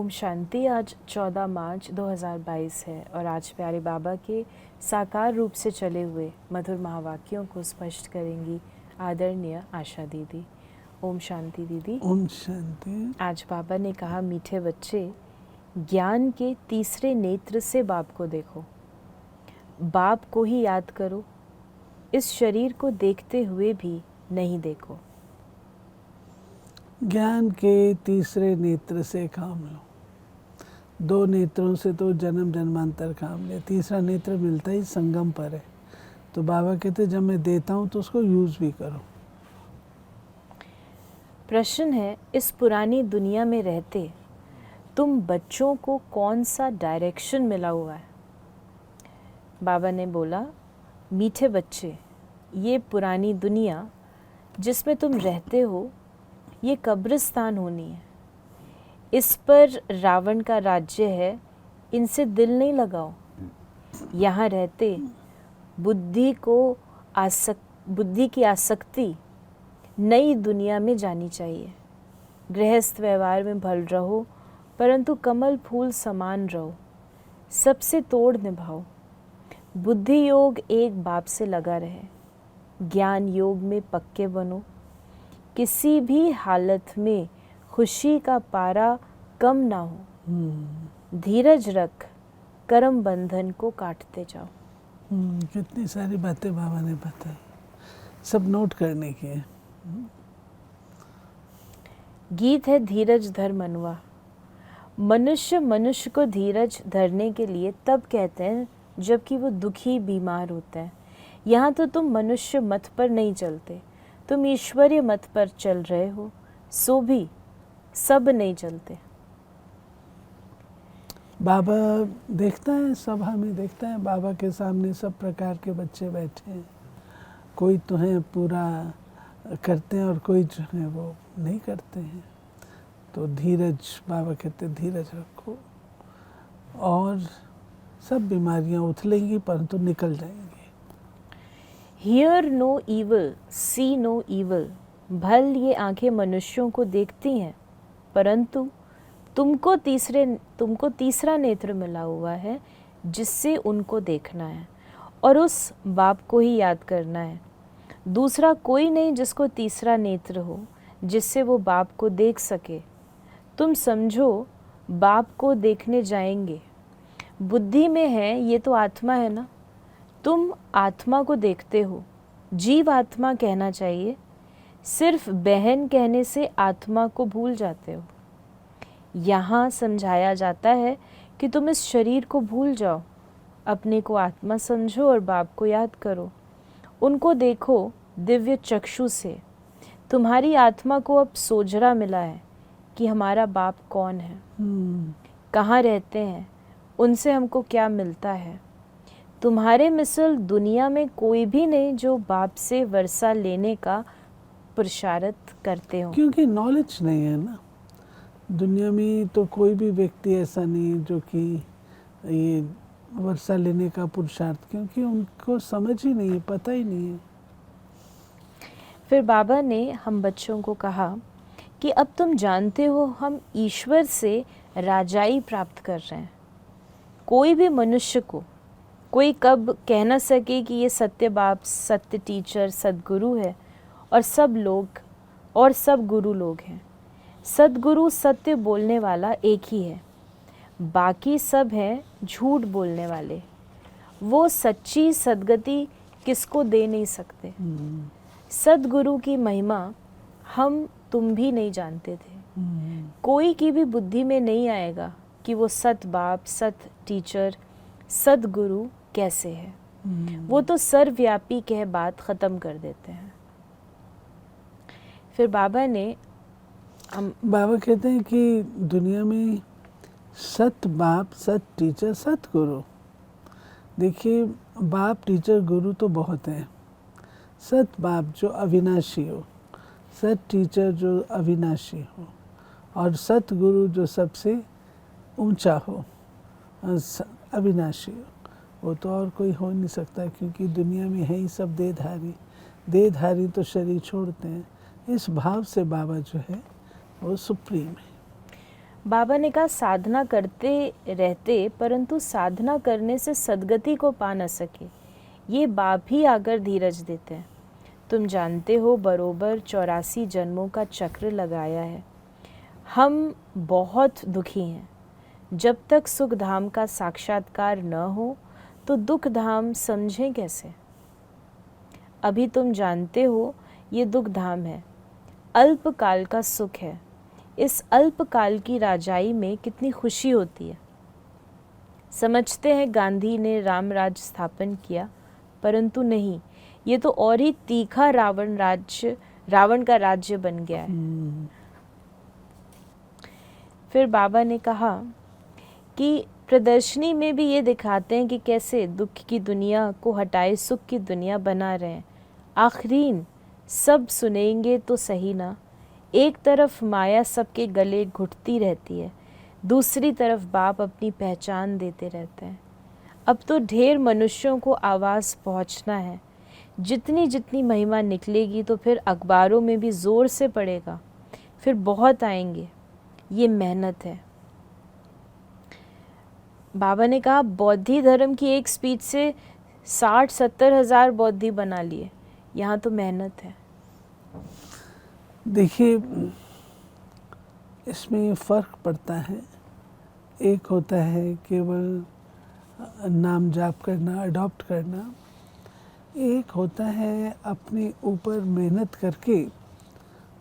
ओम शांति। आज 14 मार्च 2022 है और आज प्यारे बाबा के साकार रूप से चले हुए मधुर महावाक्यों को स्पष्ट करेंगी आदरणीय आशा दीदी। ओम शांति दीदी। ओम शांति। आज बाबा ने कहा, मीठे बच्चे, ज्ञान के तीसरे नेत्र से बाप को देखो, बाप को ही याद करो, इस शरीर को देखते हुए भी नहीं देखो। ज्ञान के तीसरे नेत्र से काम लो। दो नेत्रों से तो जन्म जन्मांतर काम ले, तीसरा नेत्र मिलता ही संगम पर है। तो बाबा कहते जब मैं देता हूँ तो उसको यूज भी करो। प्रश्न है, इस पुरानी दुनिया में रहते तुम बच्चों को कौन सा डायरेक्शन मिला हुआ है? बाबा ने बोला, मीठे बच्चे, ये पुरानी दुनिया जिसमें तुम रहते हो ये कब्रिस्तान होनी है। इस पर रावण का राज्य है, इनसे दिल नहीं लगाओ। यहाँ रहते बुद्धि की आसक्ति नई दुनिया में जानी चाहिए। गृहस्थ व्यवहार में भल रहो, परंतु कमल फूल समान रहो, सबसे तोड़ निभाओ। बुद्धि योग एक बाप से लगा रहे, ज्ञान योग में पक्के बनो। किसी भी हालत में खुशी का पारा कम ना हो। धीरज रख, कर्म बंधन को काटते जाओ। कितनी सारी बातें बाबा ने बताई, सब नोट करने की है। गीत है धीरज धर मनुआ। मनुष्य को धीरज धरने के लिए तब कहते हैं जबकि वो दुखी बीमार होता है। यहाँ तो तुम मनुष्य मत पर नहीं चलते, तुम ईश्वरीय मत पर चल रहे हो, सो भी सब नहीं चलते। बाबा देखता है, सभा में देखता है, बाबा के सामने सब प्रकार के बच्चे बैठे हैं। कोई तो है पूरा करते हैं और कोई जो है वो नहीं करते हैं। तो धीरज, बाबा कहते धीरज रखो और सब बीमारियां उथलेंगी परंतु निकल जाएंगी। Hear no evil, see no evil। भल ये आंखें मनुष्यों को देखती हैं, परंतु तुमको तीसरा नेत्र मिला हुआ है जिससे उनको देखना है और उस बाप को ही याद करना है। दूसरा कोई नहीं जिसको तीसरा नेत्र हो, जिससे वो बाप को देख सके। तुम समझो बाप को देखने जाएंगे, बुद्धि में है ये तो आत्मा है ना, तुम आत्मा को देखते हो। जीव आत्मा कहना चाहिए, सिर्फ बहन कहने से आत्मा को भूल जाते हो। यहाँ समझाया जाता है कि तुम इस शरीर को भूल जाओ, अपने को आत्मा समझो और बाप को याद करो। उनको देखो दिव्य चक्षु से। तुम्हारी आत्मा को अब सोझरा मिला है कि हमारा बाप कौन है, कहाँ रहते हैं, उनसे हमको क्या मिलता है। तुम्हारे मिसल दुनिया में कोई भी नहीं जो बाप से वर्षा लेने का पुरुषार्थ करते हो, क्योंकि नॉलेज नहीं है ना। दुनिया में तो कोई भी व्यक्ति ऐसा नहीं है जो कि ये वर्षा लेने का पुरुषार्थ, क्योंकि उनको समझ ही नहीं है, पता ही नहीं है। फिर बाबा ने हम बच्चों को कहा कि अब तुम जानते हो हम ईश्वर से राजाई प्राप्त कर रहे हैं। कोई भी मनुष्य को कोई कब कह न सके कि ये सत्य बाप, सत्य टीचर, सद्गुरु है और सब गुरु लोग हैं। सद्गुरु सत्य बोलने वाला एक ही है, बाकी सब हैं झूठ बोलने वाले। वो सच्ची सद्गति किसको दे नहीं सकते। सद्गुरु की महिमा हम तुम भी नहीं जानते थे। कोई की भी बुद्धि में नहीं आएगा कि वो सत बाप, सत टीचर, सद्गुरु कैसे है। वो तो सर्वव्यापी कह बात ख़त्म कर देते हैं। फिर बाबा कहते हैं कि दुनिया में सत बाप, सत टीचर, सतगुरु। देखिए, बाप, टीचर, गुरु तो बहुत हैं। सत बाप जो अविनाशी हो, सत टीचर जो अविनाशी हो, और सतगुरु जो सबसे ऊंचा हो, अविनाशी हो। वो तो और कोई हो नहीं सकता, क्योंकि दुनिया में है ही सब देहधारी। देहधारी तो शरीर छोड़ते हैं। इस भाव से बाबा जो है वो सुप्रीम है। बाबा ने कहा साधना करते रहते परंतु साधना करने से सद्गति को पा न सके, ये बाप ही आकर धीरज देते हैं। तुम जानते हो बरोबर 84 जन्मों का चक्र लगाया है। हम बहुत दुखी हैं। जब तक सुख धाम का साक्षात्कार न हो तो दुख धाम समझें कैसे। अभी तुम जानते हो ये दुख धाम है, अल्पकाल का सुख है। इस अल्पकाल की राजाई में कितनी खुशी होती है। समझते हैं गांधी ने राम राज्य स्थापन किया, परंतु नहीं, ये तो और ही तीखा रावण का राज्य बन गया है। फिर बाबा ने कहा कि प्रदर्शनी में भी ये दिखाते हैं कि कैसे दुख की दुनिया को हटाए सुख की दुनिया बना रहे हैं। आखिरीन सब सुनेंगे तो सही ना। एक तरफ माया सबके गले घुटती रहती है, दूसरी तरफ बाप अपनी पहचान देते रहते हैं। अब तो ढेर मनुष्यों को आवाज़ पहुंचना है। जितनी जितनी महिमा निकलेगी तो फिर अखबारों में भी ज़ोर से पड़ेगा, फिर बहुत आएंगे। ये मेहनत है। बाबा ने कहा बौद्धि धर्म की एक स्पीच से 60-70 हज़ार बौद्धि बना लिए। यहाँ तो मेहनत है। देखिए, इसमें फ़र्क पड़ता है। एक होता है केवल नाम जाप करना, अडॉप्ट करना। एक होता है अपने ऊपर मेहनत करके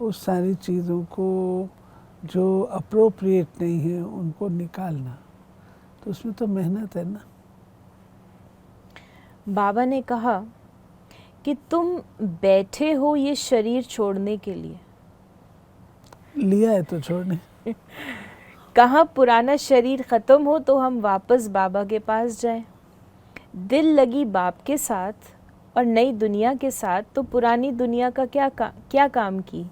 उस सारी चीज़ों को जो अप्रोप्रिएट नहीं है उनको निकालना। तो उसमें तो मेहनत है ना। बाबा ने कहा कि तुम बैठे हो ये शरीर छोड़ने के लिए। लिया है तो छोड़ने। कहाँ पुराना शरीर ख़त्म हो तो हम वापस बाबा के पास जाएं। दिल लगी बाप के साथ और नई दुनिया के साथ तो पुरानी दुनिया का क्या काम की।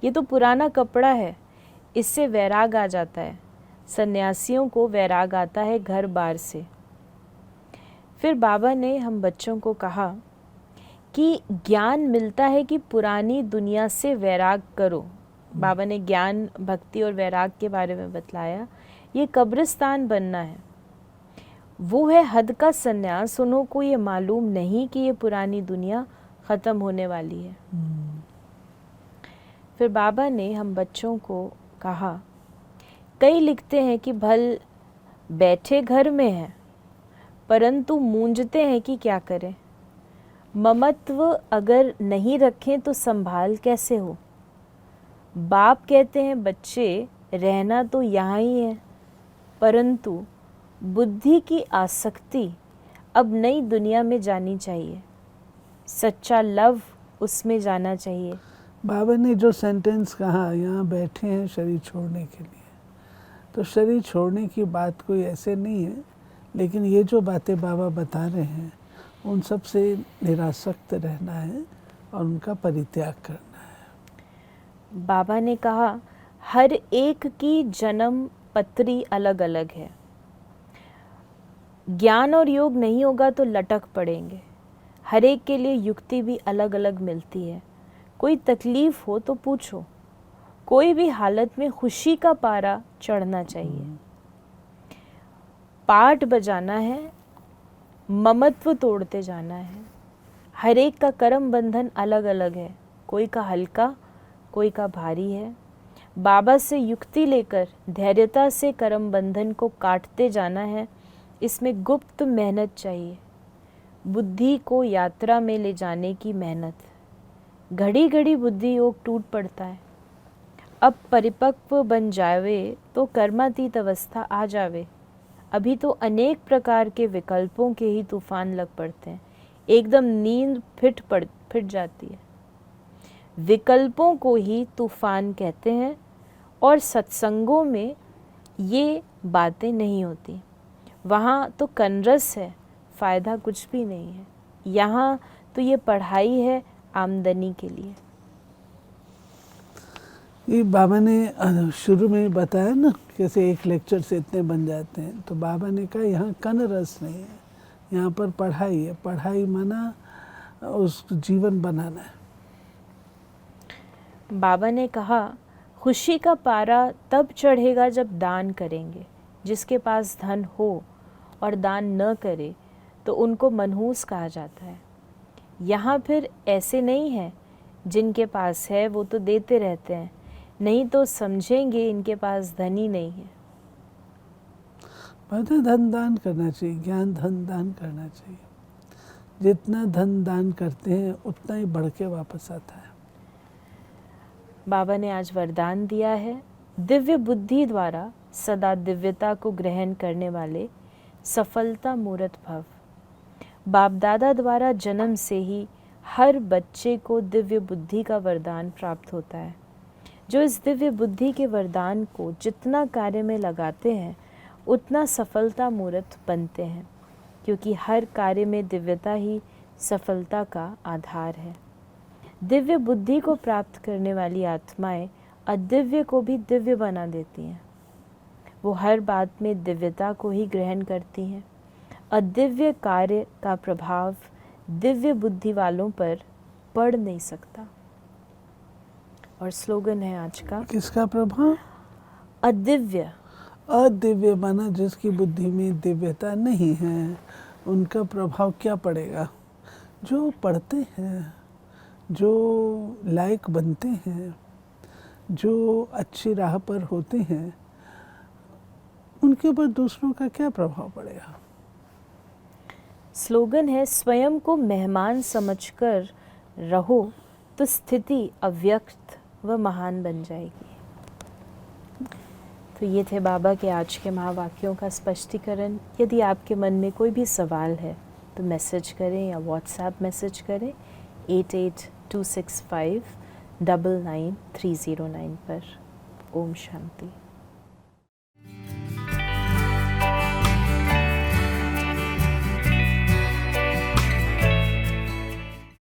ये तो पुराना कपड़ा है, इससे वैराग आ जाता है। सन्यासियों को वैराग आता है घर बार से। फिर बाबा ने हम बच्चों को कहा कि ज्ञान मिलता है कि पुरानी दुनिया से वैराग करो। बाबा ने ज्ञान, भक्ति और वैराग के बारे में बतलाया। ये कब्रिस्तान बनना है, वो है हद का सन्यास। उन्हों को ये मालूम नहीं कि ये पुरानी दुनिया ख़त्म होने वाली है। फिर बाबा ने हम बच्चों को कहा, कई लिखते हैं कि भल बैठे घर में हैं, परंतु मूंझते हैं कि क्या करें। ममत्व अगर नहीं रखें तो संभाल कैसे हो। बाप कहते हैं बच्चे रहना तो यहाँ ही है, परंतु बुद्धि की आसक्ति अब नई दुनिया में जानी चाहिए। सच्चा लव उसमें जाना चाहिए। बाबा ने जो सेंटेंस कहा, यहाँ बैठे हैं शरीर छोड़ने के लिए, तो शरीर छोड़ने की बात कोई ऐसे नहीं है, लेकिन ये जो बातें बाबा बता रहे हैं उन सब से निरासक्त रहना है और उनका परित्याग करना है। बाबा ने कहा हर एक की जन्म पत्री अलग अलग है। ज्ञान और योग नहीं होगा तो लटक पड़ेंगे। हर एक के लिए युक्ति भी अलग अलग मिलती है। कोई तकलीफ हो तो पूछो। कोई भी हालत में खुशी का पारा चढ़ना चाहिए। पाठ बजाना है, ममत्व तोड़ते जाना है। हर एक का कर्म बंधन अलग अलग है। कोई का हल्का, कोई का भारी है। बाबा से युक्ति लेकर धैर्यता से कर्म बंधन को काटते जाना है। इसमें गुप्त मेहनत चाहिए। बुद्धि को यात्रा में ले जाने की मेहनत। घड़ी घड़ी बुद्धि योग टूट पड़ता है। अब परिपक्व बन जावे तो कर्मातीत अवस्था आ जावे। अभी तो अनेक प्रकार के विकल्पों के ही तूफान लग पड़ते हैं। एकदम नींद फिट जाती है। विकल्पों को ही तूफान कहते हैं और सत्संगों में ये बातें नहीं होती। वहाँ तो कनरस है, फ़ायदा कुछ भी नहीं है। यहाँ तो ये पढ़ाई है आमदनी के लिए। ये बाबा ने शुरू में बताया ना कैसे एक लेक्चर से इतने बन जाते हैं। तो बाबा ने कहा यहाँ कन रस नहीं है, यहाँ पर पढ़ाई है। पढ़ाई माना उस जीवन बनाना है। बाबा ने कहा खुशी का पारा तब चढ़ेगा जब दान करेंगे। जिसके पास धन हो और दान न करे तो उनको मनहूस कहा जाता है। यहाँ फिर ऐसे नहीं है, जिनके पास है वो तो देते रहते हैं, नहीं तो समझेंगे इनके पास धन ही नहीं है। पता धन दान करना चाहिए, ज्ञान धन दान करना चाहिए। जितना धन दान करते हैं उतना ही बढ़ के वापस आता है। बाबा ने आज वरदान दिया है, दिव्य बुद्धि द्वारा सदा दिव्यता को ग्रहण करने वाले सफलता मूर्त भव। बाप दादा द्वारा जन्म से ही हर बच्चे को दिव्य बुद्धि का वरदान प्राप्त होता है। जो इस दिव्य बुद्धि के वरदान को जितना कार्य में लगाते हैं उतना सफलता मूर्त बनते हैं, क्योंकि हर कार्य में दिव्यता ही सफलता का आधार है। दिव्य बुद्धि को प्राप्त करने वाली आत्माएं अदिव्य को भी दिव्य बना देती हैं। वो हर बात में दिव्यता को ही ग्रहण करती हैं। अदिव्य कार्य का प्रभाव दिव्य बुद्धि वालों पर पड़ नहीं सकता। और स्लोगन है आज का, किसका प्रभाव? अदिव्य। अदिव्य माना जिसकी बुद्धि में दिव्यता नहीं है, उनका प्रभाव क्या पड़ेगा? जो पढ़ते हैं, जो लायक बनते हैं, जो अच्छी राह पर होते हैं, उनके ऊपर दूसरों का क्या प्रभाव पड़ेगा? स्लोगन है, स्वयं को मेहमान समझकर रहो तो स्थिति अव्यक्त व महान बन जाएगी। तो ये थे बाबा के आज के महावाक्यों का स्पष्टीकरण। यदि आपके मन में कोई भी सवाल है तो मैसेज करें या व्हाट्सएप मैसेज करें 8826599309 पर। ओम शांति।